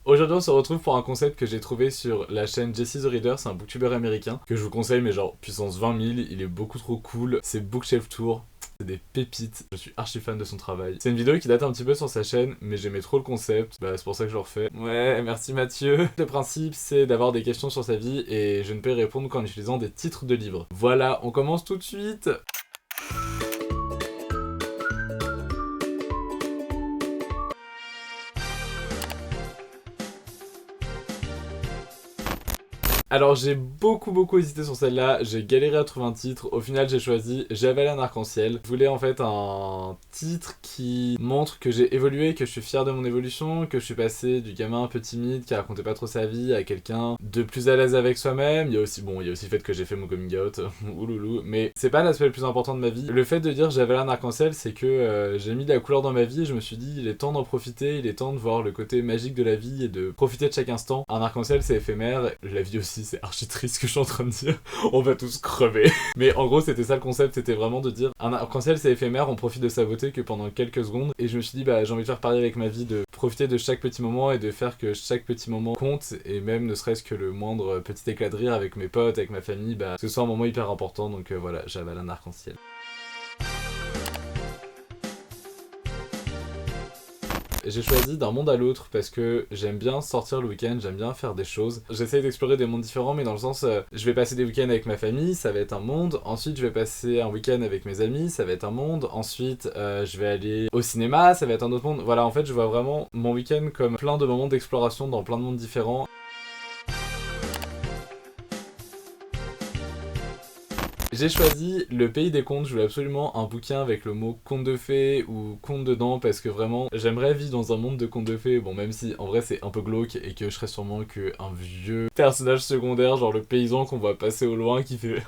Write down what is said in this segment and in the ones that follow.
Aujourd'hui on se retrouve pour un concept que j'ai trouvé sur la chaîne Jesse the Reader, c'est un booktuber américain que je vous conseille mais genre puissance 20 000, il est beaucoup trop cool, c'est Bookshelf Tour. C'est des pépites, je suis archi fan de son travail. C'est une vidéo qui date un petit peu sur sa chaîne, mais j'aimais trop le concept, bah c'est pour ça que je le refais. Ouais, merci Mathieu. Le principe c'est d'avoir des questions sur sa vie et je ne peux y répondre qu'en utilisant des titres de livres. Voilà, on commence tout de suite. Alors j'ai beaucoup hésité sur celle-là, j'ai galéré à trouver un titre, au final j'ai choisi J'avalais un arc-en-ciel. Je voulais en fait un titre qui montre que j'ai évolué, que je suis fier de mon évolution, que je suis passé du gamin un peu timide qui racontait pas trop sa vie à quelqu'un de plus à l'aise avec soi-même. Il y a aussi le fait que j'ai fait mon coming out, ouloulou, mais c'est pas l'aspect le plus important de ma vie. Le fait de dire J'avalais un arc-en-ciel, c'est que j'ai mis de la couleur dans ma vie et je me suis dit il est temps d'en profiter, il est temps de voir le côté magique de la vie et de profiter de chaque instant. Un arc-en-ciel c'est éphémère, la vie aussi c'est archi triste ce que je suis en train de dire, on va tous crever. Mais en gros c'était ça le concept, c'était vraiment de dire un arc-en-ciel c'est éphémère, on profite de sa beauté que pendant quelques secondes. Et je me suis dit bah j'ai envie de faire pareil avec ma vie, de profiter de chaque petit moment et de faire que chaque petit moment compte, et même ne serait-ce que le moindre petit éclat de rire avec mes potes, avec ma famille, bah que ce soit un moment hyper important. Donc voilà, j'avale un arc-en-ciel. J'ai choisi d'un monde à l'autre parce que j'aime bien sortir le week-end, j'aime bien faire des choses. J'essaye d'explorer des mondes différents, mais dans le sens, je vais passer des week-ends avec ma famille, ça va être un monde. Ensuite, je vais passer un week-end avec mes amis, ça va être un monde. Ensuite, je vais aller au cinéma, ça va être un autre monde. Voilà, en fait, je vois vraiment mon week-end comme plein de moments d'exploration dans plein de mondes différents. J'ai choisi Le Pays des Contes, je voulais absolument un bouquin avec le mot conte de fées ou conte dedans parce que vraiment j'aimerais vivre dans un monde de contes de fées, bon même si en vrai c'est un peu glauque et que je serais sûrement qu'un vieux personnage secondaire, genre le paysan qu'on voit passer au loin qui fait...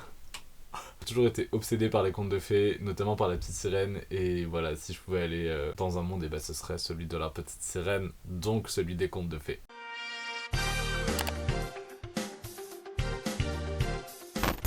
J'ai toujours été obsédé par les contes de fées, notamment par la petite sirène, et voilà, si je pouvais aller dans un monde, et bah ce serait celui de la petite sirène, donc celui des contes de fées.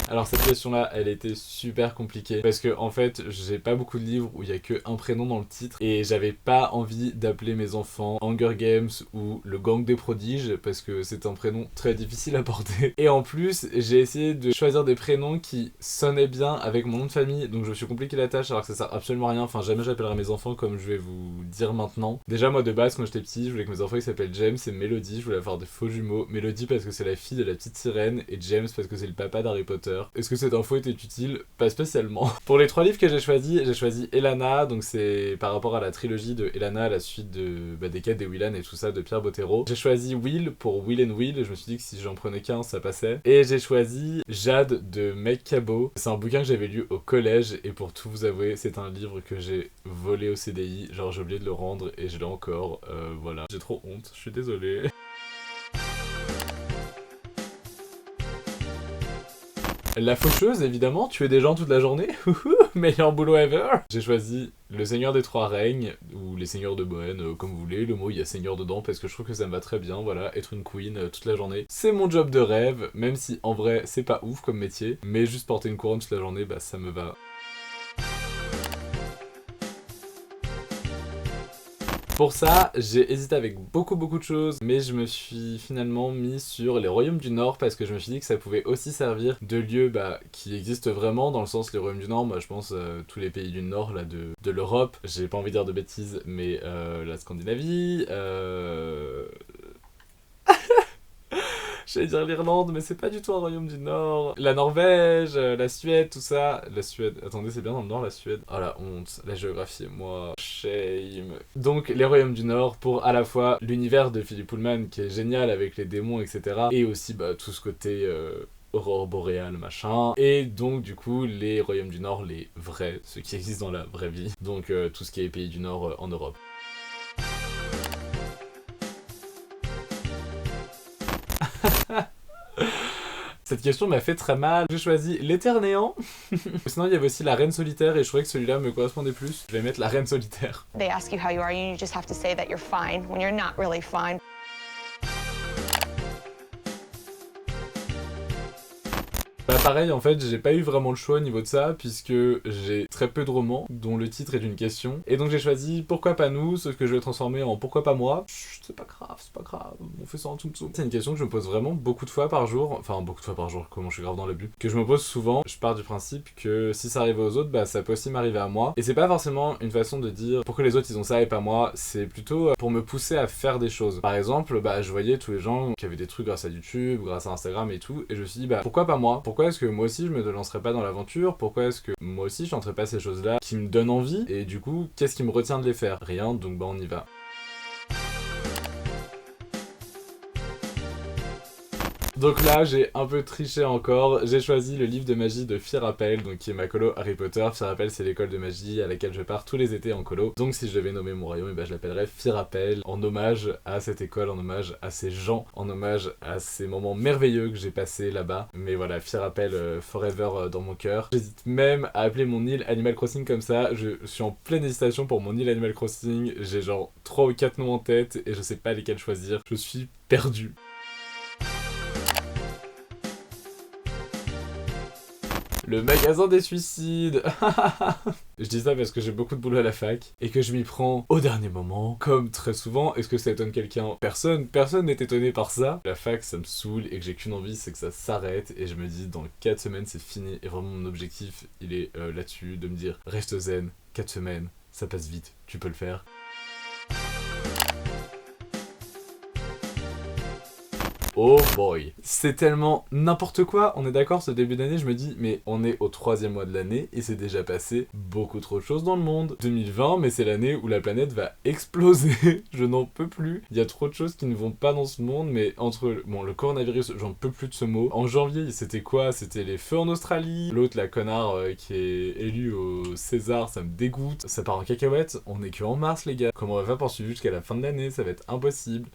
Alors cette question-là, elle était super compliquée parce que en fait, j'ai pas beaucoup de livres où il y a que un prénom dans le titre et j'avais pas envie d'appeler mes enfants Hunger Games ou le Gang des Prodiges parce que c'est un prénom très difficile à porter. Et en plus, j'ai essayé de choisir des prénoms qui sonnaient bien avec mon nom de famille, donc je me suis compliqué la tâche alors que ça sert absolument à rien. Enfin, jamais j'appellerai mes enfants comme je vais vous dire maintenant. Déjà, moi de base, quand j'étais petit, je voulais que mes enfants ils s'appellent James et Melody. Je voulais avoir des faux jumeaux. Melody parce que c'est la fille de la petite sirène et James parce que c'est le papa d'Harry Potter. Est-ce que cette info était utile? Pas spécialement. Pour les 3 livres que j'ai choisi Elana, donc c'est par rapport à la trilogie de Elana, la suite des quêtes des Willan et tout ça de Pierre Bottero. J'ai choisi Will pour Will and Will, je me suis dit que si j'en prenais qu'un ça passait. Et j'ai choisi Jade de Meg Cabot. C'est un bouquin que j'avais lu au collège et pour tout vous avouer, c'est un livre que j'ai volé au CDI, genre j'ai oublié de le rendre et je l'ai encore, voilà. J'ai trop honte, je suis désolé. La faucheuse, évidemment, tuer des gens toute la journée, meilleur boulot ever. J'ai choisi Le Seigneur des Trois Règnes, ou Les Seigneurs de Bohème, comme vous voulez. Le mot, il y a Seigneur dedans, parce que je trouve que ça me va très bien, voilà, être une queen toute la journée. C'est mon job de rêve, même si, en vrai, c'est pas ouf comme métier, mais juste porter une couronne toute la journée, bah ça me va. Pour ça, j'ai hésité avec beaucoup de choses, mais je me suis finalement mis sur les royaumes du Nord parce que je me suis dit que ça pouvait aussi servir de lieu qui existe vraiment, dans le sens les royaumes du Nord, moi je pense tous les pays du Nord là, de l'Europe, j'ai pas envie de dire de bêtises, mais la Scandinavie, j'allais dire l'Irlande, mais c'est pas du tout un royaume du Nord. La Norvège, la Suède, tout ça. La Suède, attendez, c'est bien dans le Nord, la Suède. Oh la honte, la géographie et moi, shame. Donc les royaumes du Nord pour à la fois l'univers de Philippe Pullman qui est génial avec les démons, etc. Et aussi tout ce côté aurore boréale, machin. Et donc du coup les royaumes du Nord, les vrais, ceux qui existent dans la vraie vie. Donc tout ce qui est pays du Nord en Europe. Cette question m'a fait très mal. J'ai choisi l'Éternéant. Sinon, il y avait aussi la Reine Solitaire et je trouvais que celui-là me correspondait plus. Je vais mettre la Reine Solitaire. They ask you how you are, you just have to say that you're fine when you're not really fine. Pareil, en fait, j'ai pas eu vraiment le choix au niveau de ça, puisque j'ai très peu de romans dont le titre est une question. Et donc j'ai choisi Pourquoi pas nous, ce que je vais transformer en Pourquoi pas moi. Chut, c'est pas grave, on fait ça en tsum tsum. C'est une question que je me pose vraiment beaucoup de fois par jour, enfin beaucoup de fois par jour, comment je suis grave dans l'abus, que je me pose souvent. Je pars du principe que si ça arrive aux autres, bah ça peut aussi m'arriver à moi. Et c'est pas forcément une façon de dire pourquoi les autres ils ont ça et pas moi, c'est plutôt pour me pousser à faire des choses. Par exemple, bah je voyais tous les gens qui avaient des trucs grâce à YouTube, grâce à Instagram et tout, et je me suis dit bah pourquoi pas moi? Pourquoi est-ce que moi aussi je me lancerais pas dans l'aventure? Pourquoi est-ce que moi aussi je tenterais pas ces choses-là qui me donnent envie? Et du coup, qu'est-ce qui me retient de les faire? Rien, donc bah on y va. Donc là, j'ai un peu triché encore, j'ai choisi le livre de magie de Firapel, donc qui est ma colo Harry Potter. Firapel, c'est l'école de magie à laquelle je pars tous les étés en colo. Donc si je devais nommer mon royaume, je l'appellerais Firapel, en hommage à cette école, en hommage à ces gens, en hommage à ces moments merveilleux que j'ai passés là-bas. Mais voilà, Firapel forever dans mon cœur. J'hésite même à appeler mon île Animal Crossing comme ça, je suis en pleine hésitation pour mon île Animal Crossing, j'ai genre 3 ou 4 noms en tête et je sais pas lesquels choisir, je suis perdu. Le magasin des suicides. Je dis ça parce que j'ai beaucoup de boulot à la fac et que je m'y prends au dernier moment, comme très souvent. Est-ce que ça étonne quelqu'un? Personne n'est étonné par ça. La fac, ça me saoule et que j'ai qu'une envie, c'est que ça s'arrête. Et je me dis, dans 4 semaines, c'est fini. Et vraiment, mon objectif, il est là-dessus, de me dire, reste zen, 4 semaines, ça passe vite, tu peux le faire. Oh boy. C'est tellement n'importe quoi, on est d'accord, ce début d'année, je me dis, mais on est au 3e mois de l'année et c'est déjà passé beaucoup trop de choses dans le monde. 2020, mais c'est l'année où la planète va exploser, je n'en peux plus. Il y a trop de choses qui ne vont pas dans ce monde, mais entre, bon, le coronavirus, j'en peux plus de ce mot. En janvier, c'était quoi? C'était les feux en Australie. L'autre, la connard qui est élue au César, ça me dégoûte. Ça part en cacahuète, on est que en mars les gars. Comment on va faire pour suivre jusqu'à la fin de l'année? Ça va être impossible.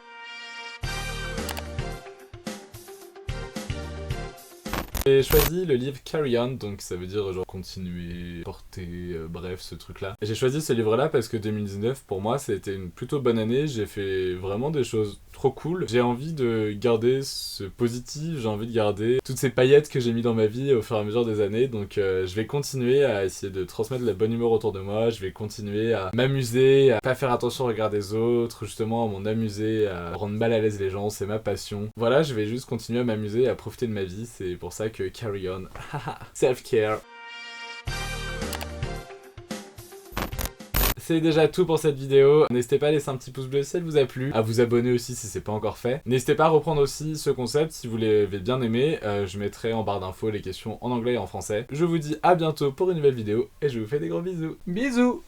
J'ai choisi le livre Carry On, donc ça veut dire genre continuer, porter, bref ce truc là. J'ai choisi ce livre là parce que 2019 pour moi c'était une plutôt bonne année, j'ai fait vraiment des choses trop cool. J'ai envie de garder ce positif, j'ai envie de garder toutes ces paillettes que j'ai mis dans ma vie au fur et à mesure des années, donc je vais continuer à essayer de transmettre la bonne humeur autour de moi, je vais continuer à m'amuser, à pas faire attention au regard des autres, justement à m'en amuser, à rendre mal à l'aise les gens, c'est ma passion. Voilà, je vais juste continuer à m'amuser et à profiter de ma vie, c'est pour ça que Carry On, self-care. C'est déjà tout pour cette vidéo. N'hésitez pas à laisser un petit pouce bleu si elle vous a plu, à vous abonner aussi si c'est pas encore fait. N'hésitez pas à reprendre aussi ce concept si vous l'avez bien aimé. Je mettrai en barre d'infos les questions en anglais et en français. Je vous dis à bientôt pour une nouvelle vidéo et je vous fais des gros bisous. Bisous!